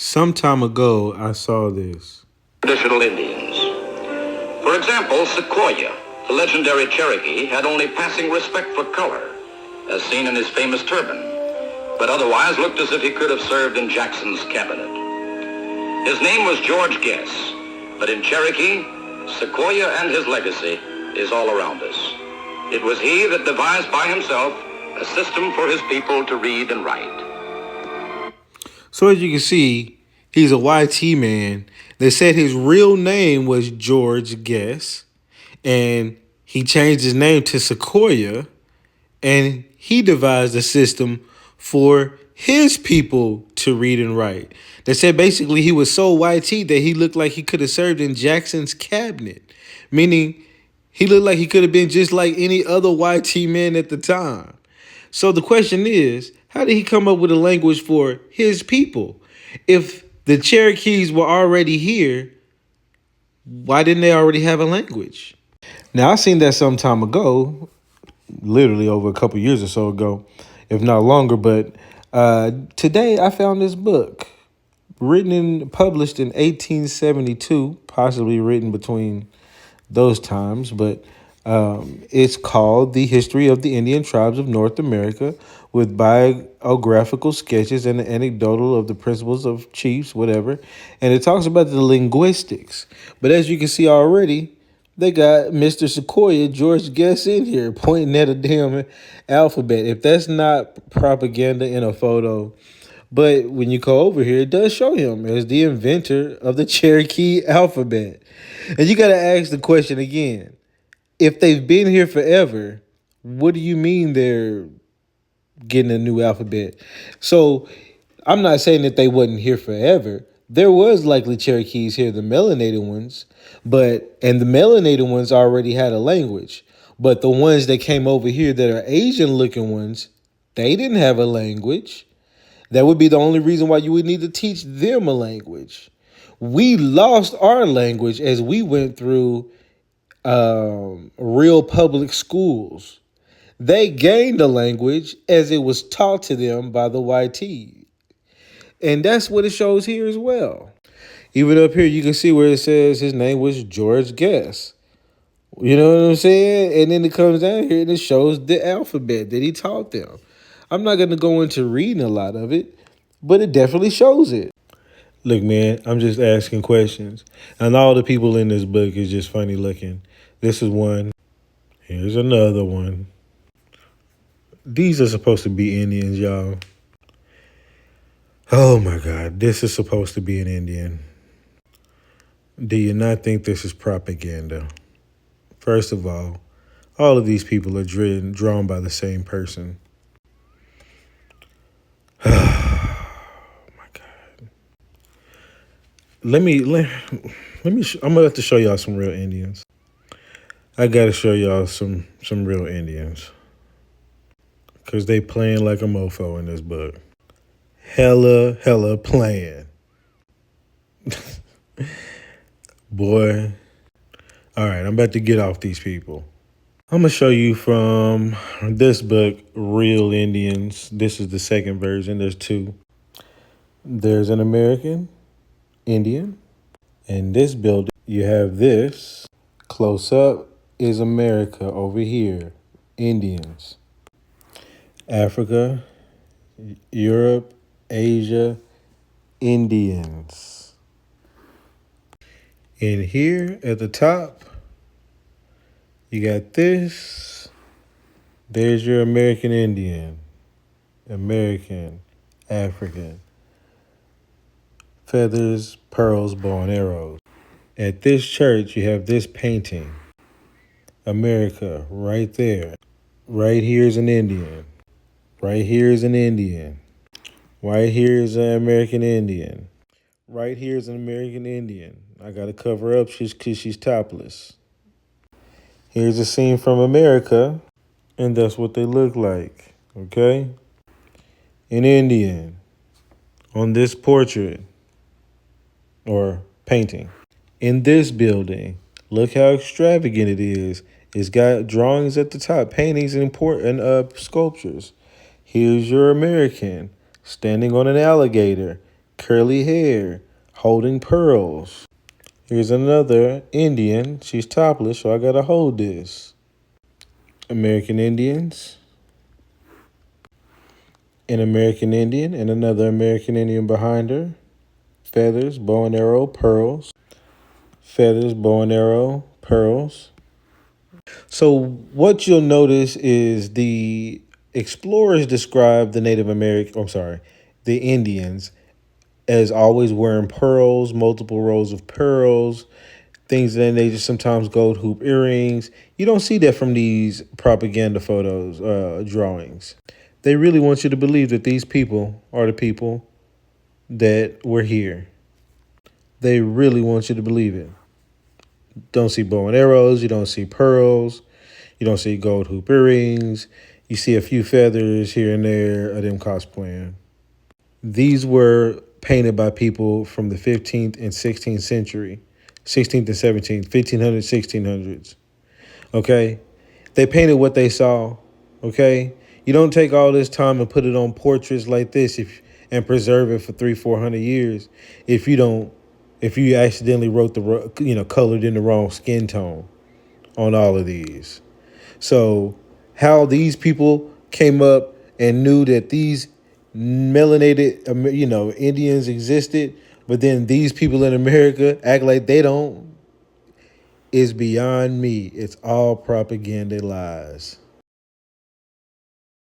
Some time ago, I saw this. Traditional Indians. For example, Sequoia, the legendary Cherokee, had only passing respect for color, as seen in his famous turban, but otherwise looked as if he could have served in Jackson's cabinet. His name was George Guess, but in Cherokee, Sequoia and his legacy is all around us. It was he that devised by himself a system for his people to read and write. So as you can see, he's a YT man. They said his real name was George Guess, and he changed his name to Sequoia, and he devised a system for his people to read and write. They said basically he was so YT that he looked like he could have served in Jackson's cabinet, meaning he looked like he could have been just like any other YT man at the time. So the question is, how did he come up with a language for his people? If the Cherokees were already here, why didn't they already have a language? Now, I seen that some time ago, literally over a couple years or so ago, if not longer. But today I found this book written and published in 1872, possibly written between those times, but it's called The History of the Indian Tribes of North America, with biographical sketches and anecdotal of the principles of chiefs, whatever. And it talks about the linguistics. But as you can see already, they got Mr. Sequoia, George Guess in here, pointing at a damn alphabet. If that's not propaganda in a photo, but when you go over here, it does show him as the inventor of the Cherokee alphabet. And you got to ask the question again. If they've been here forever, what do you mean they're getting a new alphabet? So I'm not saying that they wasn't here forever. There was likely Cherokees here, the melanated ones, and the melanated ones already had a language. But the ones that came over here that are Asian looking ones, they didn't have a language. That would be the only reason why you would need to teach them a language. We lost our language as we went through real public schools. They gained a language as it was taught to them by the YT. And that's what it shows here as well. Even up here, you can see where it says his name was George Guess. You know what I'm saying? And then it comes down here and it shows the alphabet that he taught them. I'm not going to go into reading a lot of it, but it definitely shows it. Look, man, I'm just asking questions. And all the people in this book is just funny looking. This is one. Here's another one. These are supposed to be Indians, y'all. Oh, my God. This is supposed to be an Indian. Do you not think this is propaganda? First of all of these people are drawn by the same person. Oh, my God. Let me. I'm gonna have to show y'all some real Indians. I gotta show y'all some real Indians, cause they playing like a mofo in this book. Hella playing. Boy. All right, I'm about to get off these people. I'm gonna show you from this book, Real Indians. This is the second version. There's two. There's an American Indian. In this building, you have this. Close up is America over here. Indians. Africa, Europe, Asia, Indians. In here at the top, you got this. There's your American Indian. American, African. Feathers, pearls, bow and arrows. At this church, you have this painting. America, right there. Right here is an Indian. Right here is an Indian. Right here is an American Indian. Right here is an American Indian. I got to cover up because she's topless. Here's a scene from America, and that's what they look like, okay? An Indian on this portrait or painting. In this building, look how extravagant it is. It's got drawings at the top, paintings and important sculptures. Here's your American standing on an alligator. curly hair, holding pearls. Here's another Indian. She's topless, so I gotta hold this. American Indians. An American Indian and another American Indian behind her. Feathers, bow and arrow, pearls. Feathers, bow and arrow, pearls. So what you'll notice is the explorers describe the Native American, I'm sorry, the Indians as always wearing pearls, multiple rows of pearls, things of that nature, sometimes gold hoop earrings. You don't see that from these propaganda photos, drawings. They really want you to believe that these people are the people that were here. They really want you to believe it. Don't see bow and arrows, you don't see pearls, you don't see gold hoop earrings, you see a few feathers here and there of them cosplaying. These were painted by people from the 15th and 16th century, 16th and 17th, 1500s, 1600s. Okay? They painted what they saw. Okay? You don't take all this time and put it on portraits like this and preserve it for 300-400 years if you accidentally wrote colored in the wrong skin tone on all of these. So how these people came up and knew that these melanated, Indians existed, but then these people in America act like they don't, is beyond me. It's all propaganda lies.